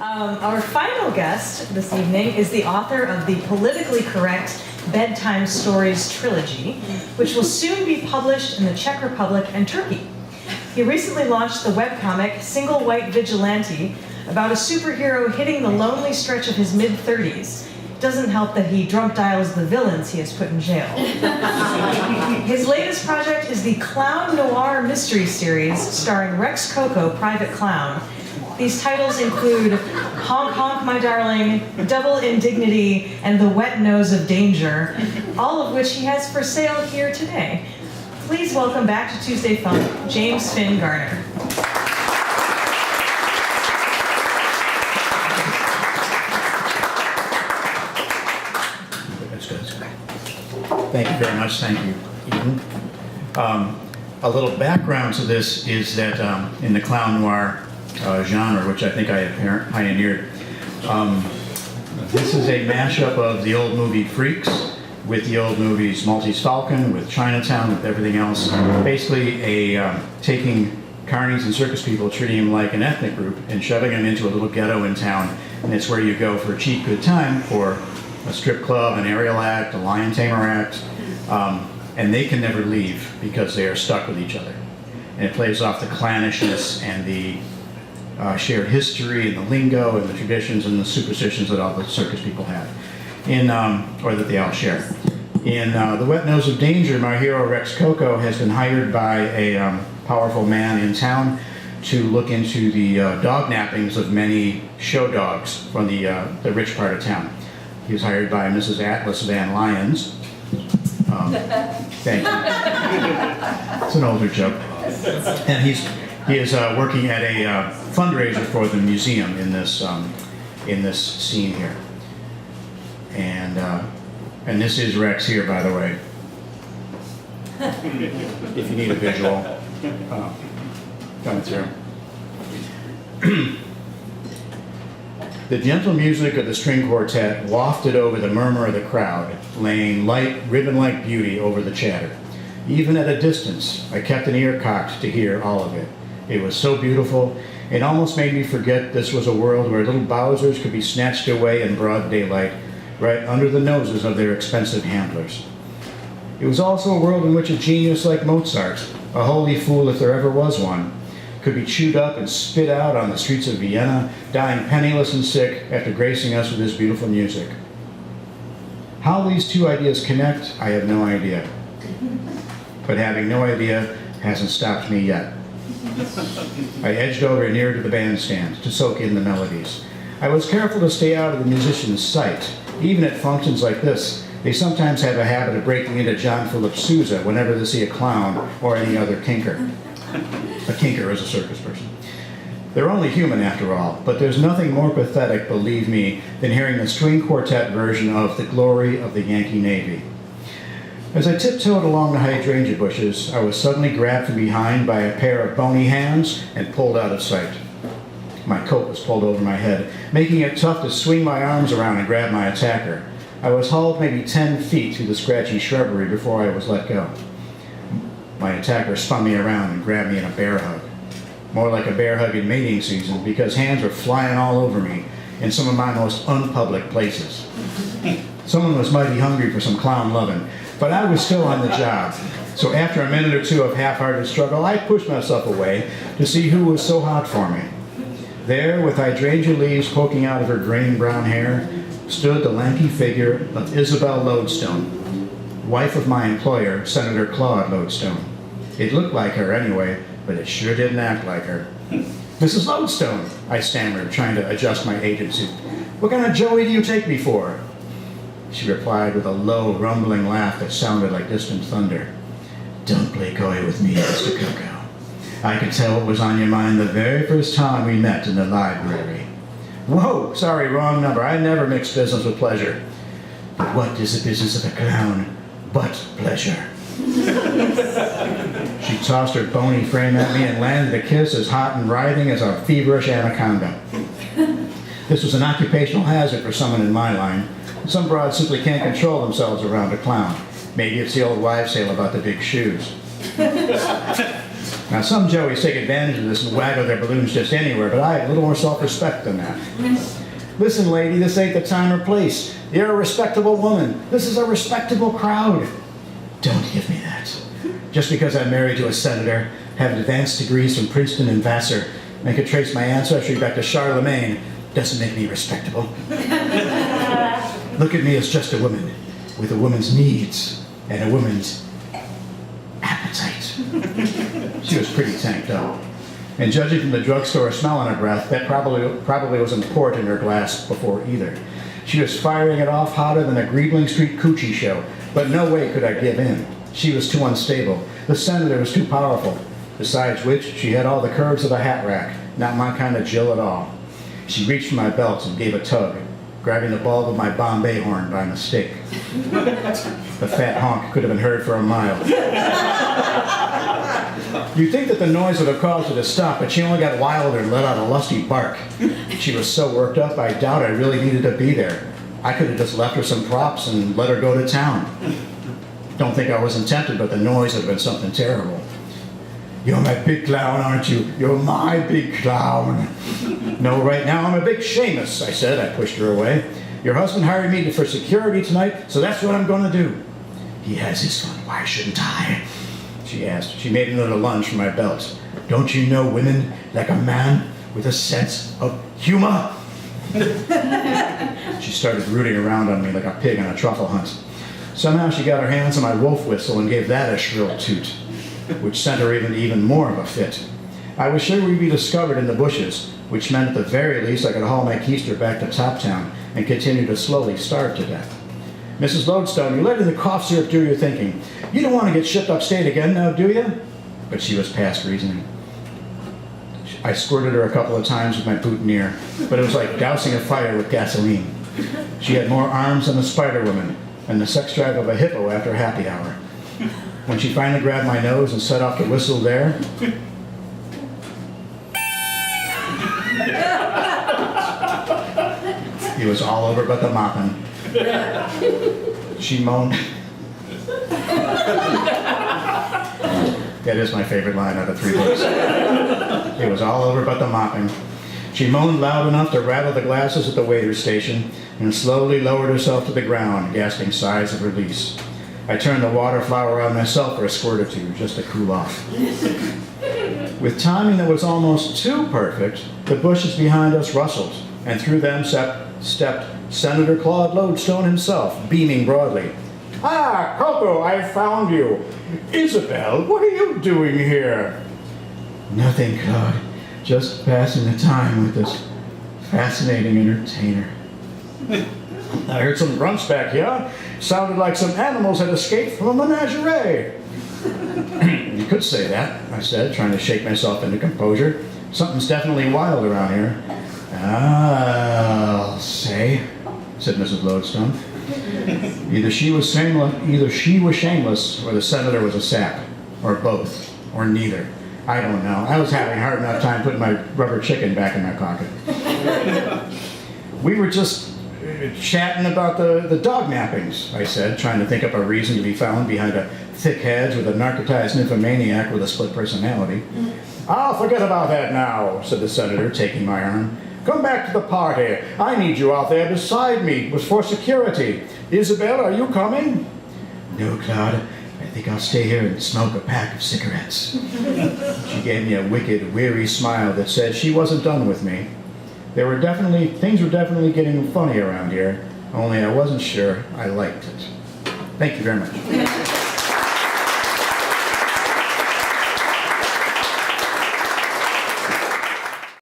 Our final guest this evening is the author of the politically correct Bedtime Stories trilogy, which will soon be published in the Czech Republic and Turkey. He recently launched the webcomic Single White Vigilante about a superhero hitting the lonely stretch of his mid-30s. It doesn't help that he drunk dials the villains he has put in jail. His latest project is the Clown Noir Mystery Series starring Rex Coco, Private Clown. These titles include Honk Honk My Darling, Double Indignity, and The Wet Nose of Danger, all of which he has for sale here today. Please welcome back to Tuesday Funk, James Finn Garner. That's good. Thank you very much. Thank you, Eden. A little background to this is that in the clown noir genre, which I think I have pioneered, this is a mashup of the old movie Freaks with the old movies Maltese Falcon, with Chinatown, with everything else. Basically taking carnies and circus people, treating them like an ethnic group and shoving them into a little ghetto in town. And it's where you go for a cheap good time, for a strip club, an aerial act, a lion tamer act, and they can never leave because they are stuck with each other. And it plays off the clannishness and the shared history and the lingo and the traditions and the superstitions that all the circus people have, or that they all share. In The Wet Nose of Danger, my hero Rex Coco has been hired by a powerful man in town to look into the dog nappings of many show dogs from the rich part of town. He was hired by Mrs. Atlas Van Lyons. Thank you. It's an older joke. And he is working at a fundraiser for the museum in this scene here. And this is Rex here, by the way. If you need a visual, coming through. The gentle music of the string quartet wafted over the murmur of the crowd, laying light, ribbon-like beauty over the chatter. Even at a distance, I kept an ear cocked to hear all of it. It was so beautiful, it almost made me forget this was a world where little Bowsers could be snatched away in broad daylight, right under the noses of their expensive handlers. It was also a world in which a genius like Mozart, a holy fool if there ever was one, could be chewed up and spit out on the streets of Vienna, dying penniless and sick after gracing us with his beautiful music. How these two ideas connect, I have no idea. But having no idea hasn't stopped me yet. I edged over nearer to the bandstand to soak in the melodies. I was careful to stay out of the musician's sight. Even at functions like this, they sometimes have a habit of breaking into John Philip Sousa whenever they see a clown or any other kinker. A kinker is a circus person. They're only human after all, but there's nothing more pathetic, believe me, than hearing the string quartet version of The Glory of the Yankee Navy. As I tiptoed along the hydrangea bushes, I was suddenly grabbed from behind by a pair of bony hands and pulled out of sight. My coat was pulled over my head, making it tough to swing my arms around and grab my attacker. I was hauled maybe 10 feet through the scratchy shrubbery before I was let go. My attacker spun me around and grabbed me in a bear hug. More like a bear hug in mating season, because hands were flying all over me in some of my most unpublic places. Someone was mighty hungry for some clown lovin', but I was still on the job. So after a minute or two of half-hearted struggle, I pushed myself away to see who was so hot for me. There, with hydrangea leaves poking out of her graying brown hair, stood the lanky figure of Isabel Lodestone, wife of my employer, Senator Claude Lodestone. It looked like her anyway, but it sure didn't act like her. Mrs. Lodestone, I stammered, trying to adjust my agency. What kind of Joey do you take me for? She replied with a low, rumbling laugh that sounded like distant thunder. Don't play coy with me, Mr. Coco. I could tell what was on your mind the very first time we met in the library. Whoa, sorry, wrong number. I never mix business with pleasure. But what is the business of a clown but pleasure? She tossed her bony frame at me and landed a kiss as hot and writhing as a feverish anaconda. This was an occupational hazard for someone in my line. Some broads simply can't control themselves around a clown. Maybe it's the old wives' tale about the big shoes. Now, some Joeys take advantage of this and waggle their balloons just anywhere, but I have a little more self-respect than that. Listen, lady, this ain't the time or place. You're a respectable woman. This is a respectable crowd. Don't give me that. Just because I'm married to a senator, have advanced degrees from Princeton and Vassar, and can trace my ancestry back to Charlemagne, doesn't make me respectable. Look at me as just a woman, with a woman's needs and a woman's appetite. She was pretty tanked up. And judging from the drugstore smell on her breath, that probably wasn't port in her glass before either. She was firing it off hotter than a Greebling Street coochie show, but no way could I give in. She was too unstable. The senator was too powerful. Besides which, she had all the curves of a hat rack, not my kind of Jill at all. She reached for my belt and gave a tug, grabbing the bulb of my Bombay horn by mistake. The fat honk could have been heard for a mile. You'd think that the noise would have caused her to stop, but she only got wilder and let out a lusty bark. She was so worked up, I doubt I really needed to be there. I could have just left her some props and let her go to town. Don't think I wasn't tempted, but the noise would have been something terrible. You're my big clown, aren't you? You're my big clown. No, right now I'm a big Seamus, I said. I pushed her away. Your husband hired me for security tonight, so that's what I'm going to do. He has his fun. Why shouldn't I? She asked. She made another lunge from my belt. Don't you know women like a man with a sense of humor? She started rooting around on me like a pig on a truffle hunt. Somehow she got her hands on my wolf whistle and gave that a shrill toot, which sent her even more of a fit. I was sure we'd be discovered in the bushes, which meant at the very least I could haul my keister back to Toptown and continue to slowly starve to death. Mrs. Lodestone, you letting the cough syrup do your thinking. You don't want to get shipped upstate again now, do you? But she was past reasoning. I squirted her a couple of times with my boutonniere, but it was like dousing a fire with gasoline. She had more arms than a Spider Woman, and the sex drive of a hippo after happy hour. When she finally grabbed my nose and set off the whistle there, it was all over but the mopping. She moaned. That is my favorite line out of 3 books. It was all over but the mopping. She moaned loud enough to rattle the glasses at the waiter's station and slowly lowered herself to the ground, gasping sighs of release. I turned the water flower on myself for a squirt or two, just to cool off. With timing that was almost too perfect, the bushes behind us rustled, and through them stepped Senator Claude Lodestone himself, beaming broadly. Ah, Coco, I found you. Isabel, what are you doing here? Nothing, Claude. Just passing the time with this fascinating entertainer. I heard some grunts back here. Sounded like some animals had escaped from a menagerie. You could say that, I said, trying to shake myself into composure. Something's definitely wild around here. I'll say, said Mrs. Lodestone. Either she was shameless, or the senator was a sap, or both, or neither. I don't know. I was having a hard enough time putting my rubber chicken back in my pocket. We were just chatting about the dog nappings, I said, trying to think up a reason to be found behind a thick hedge with a narcotized nymphomaniac with a split personality. I'll forget about that now, said the senator, taking my arm. Come back to the party. I need you out there beside me. It was for security. Isabel, are you coming? No, Claude. I think I'll stay here and smoke a pack of cigarettes. She gave me a wicked, weary smile that said she wasn't done with me. Things were definitely getting funny around here, only I wasn't sure I liked it. Thank you very much.